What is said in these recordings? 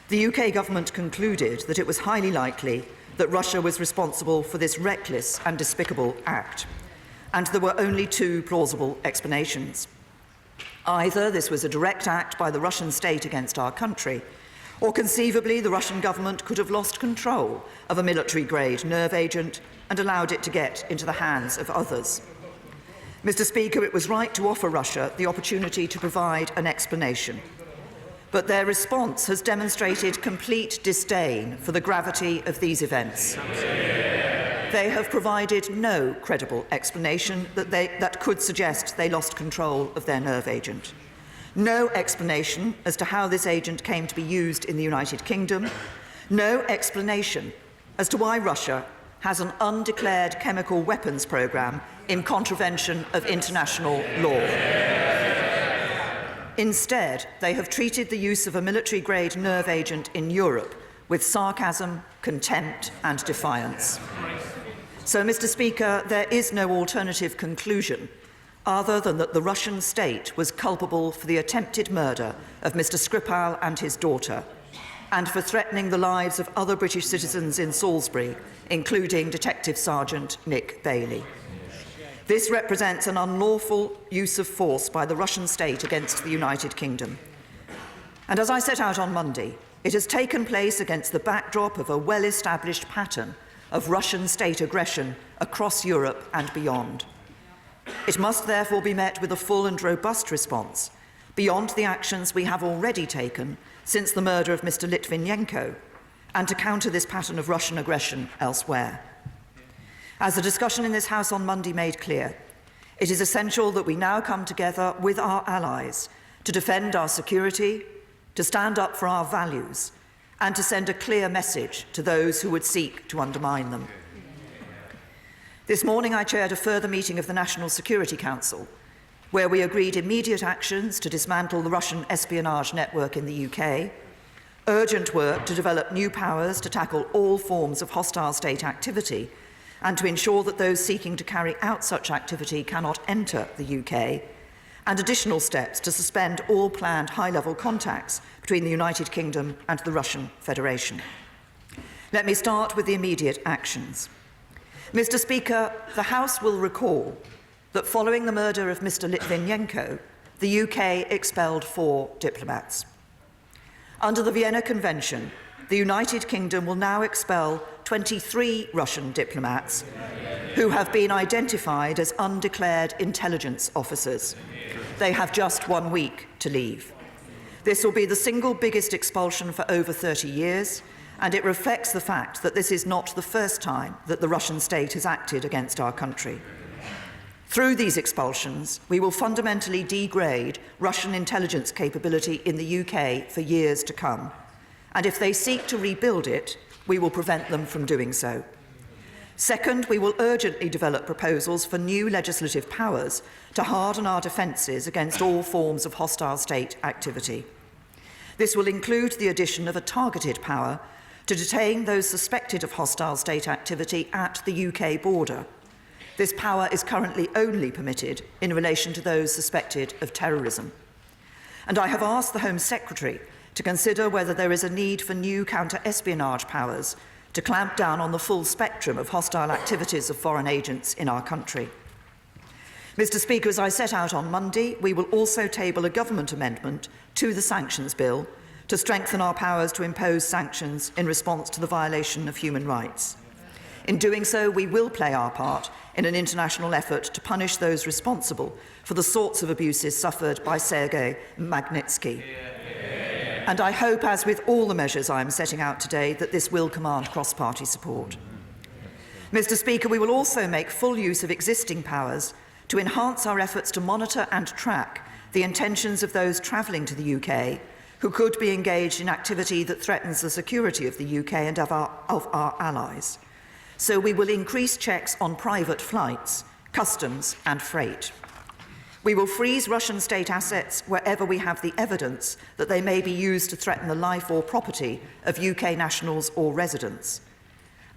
The UK government concluded that it was highly likely that Russia was responsible for this reckless and despicable act, and there were only two plausible explanations. Either this was a direct act by the Russian state against our country, or conceivably the Russian government could have lost control of a military-grade nerve agent and allowed it to get into the hands of others. Mr. Speaker, it was right to offer Russia the opportunity to provide an explanation, but their response has demonstrated complete disdain for the gravity of these events. They have provided no credible explanation that could suggest they lost control of their nerve agent. No explanation as to how this agent came to be used in the United Kingdom. No explanation as to why Russia has an undeclared chemical weapons program in contravention of international law. Instead, they have treated the use of a military-grade nerve agent in Europe with sarcasm, contempt and defiance. So, Mr. Speaker, there is no alternative conclusion other than that the Russian state was culpable for the attempted murder of Mr. Skripal and his daughter, and for threatening the lives of other British citizens in Salisbury, including Detective Sergeant Nick Bailey. This represents an unlawful use of force by the Russian state against the United Kingdom. And as I set out on Monday, it has taken place against the backdrop of a well-established pattern of Russian state aggression across Europe and beyond. It must therefore be met with a full and robust response, beyond the actions we have already taken since the murder of Mr. Litvinenko, and to counter this pattern of Russian aggression elsewhere. As the discussion in this House on Monday made clear, it is essential that we now come together with our allies to defend our security, to stand up for our values, and to send a clear message to those who would seek to undermine them. This morning I chaired a further meeting of the National Security Council, where we agreed immediate actions to dismantle the Russian espionage network in the UK, urgent work to develop new powers to tackle all forms of hostile state activity, and to ensure that those seeking to carry out such activity cannot enter the UK, and additional steps to suspend all planned high-level contacts between the United Kingdom and the Russian Federation. Let me start with the immediate actions. Mr. Speaker, the House will recall that following the murder of Mr. Litvinenko, the UK expelled 4 diplomats. Under the Vienna Convention, the United Kingdom will now expel 23 Russian diplomats who have been identified as undeclared intelligence officers. They have just 1 week to leave. This will be the single biggest expulsion for over 30 years, and it reflects the fact that this is not the first time that the Russian state has acted against our country. Through these expulsions, we will fundamentally degrade Russian intelligence capability in the UK for years to come. And if they seek to rebuild it, we will prevent them from doing so. Second, we will urgently develop proposals for new legislative powers to harden our defences against all forms of hostile state activity. This will include the addition of a targeted power to detain those suspected of hostile state activity at the UK border. This power is currently only permitted in relation to those suspected of terrorism. And I have asked the Home Secretary to consider whether there is a need for new counter-espionage powers to clamp down on the full spectrum of hostile activities of foreign agents in our country. Mr. Speaker, as I set out on Monday, we will also table a government amendment to the sanctions bill to strengthen our powers to impose sanctions in response to the violation of human rights. In doing so, we will play our part in an international effort to punish those responsible for the sorts of abuses suffered by Sergei Magnitsky. And I hope, as with all the measures I am setting out today, that this will command cross-party support. Mr. Speaker, we will also make full use of existing powers to enhance our efforts to monitor and track the intentions of those travelling to the UK who could be engaged in activity that threatens the security of the UK and of our allies. So we will increase checks on private flights, customs and freight. We will freeze Russian state assets wherever we have the evidence that they may be used to threaten the life or property of UK nationals or residents.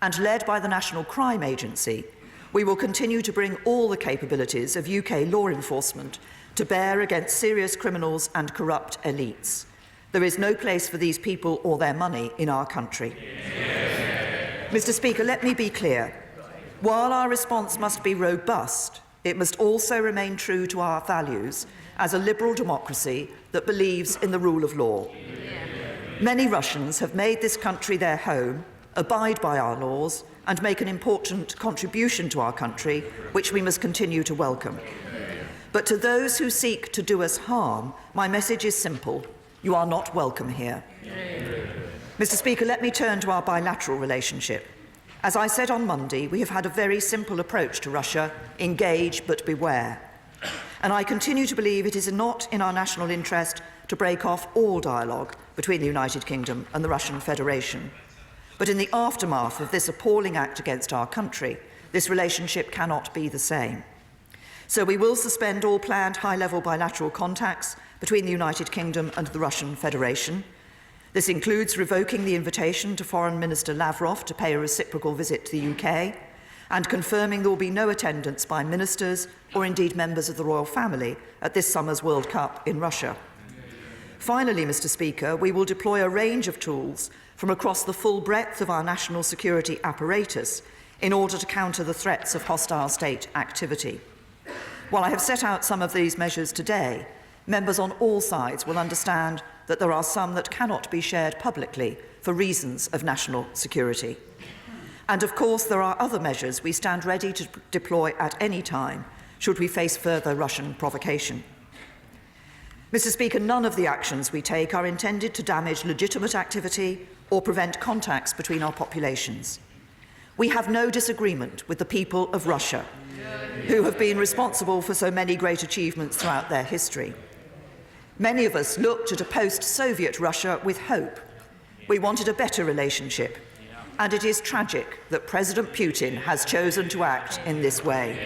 And led by the National Crime Agency, we will continue to bring all the capabilities of UK law enforcement to bear against serious criminals and corrupt elites. There is no place for these people or their money in our country. Mr. Speaker, let me be clear. While our response must be robust, it must also remain true to our values as a liberal democracy that believes in the rule of law. Many Russians have made this country their home, abide by our laws, and make an important contribution to our country, which we must continue to welcome. But to those who seek to do us harm, my message is simple. You are not welcome here. Mr. Speaker, let me turn to our bilateral relationship. As I said on Monday, we have had a very simple approach to Russia: engage but beware. And I continue to believe it is not in our national interest to break off all dialogue between the United Kingdom and the Russian Federation. But in the aftermath of this appalling act against our country, this relationship cannot be the same. So we will suspend all planned high-level bilateral contacts between the United Kingdom and the Russian Federation. This includes revoking the invitation to Foreign Minister Lavrov to pay a reciprocal visit to the UK and confirming there will be no attendance by ministers or indeed members of the royal family at this summer's World Cup in Russia. Finally, Mr. Speaker, we will deploy a range of tools from across the full breadth of our national security apparatus in order to counter the threats of hostile state activity. While I have set out some of these measures today, members on all sides will understand that there are some that cannot be shared publicly for reasons of national security. And of course, there are other measures we stand ready to deploy at any time should we face further Russian provocation. Mr. Speaker, none of the actions we take are intended to damage legitimate activity or prevent contacts between our populations. We have no disagreement with the people of Russia, who have been responsible for so many great achievements throughout their history. Many of us looked at a post-Soviet Russia with hope. We wanted a better relationship, and it is tragic that President Putin has chosen to act in this way.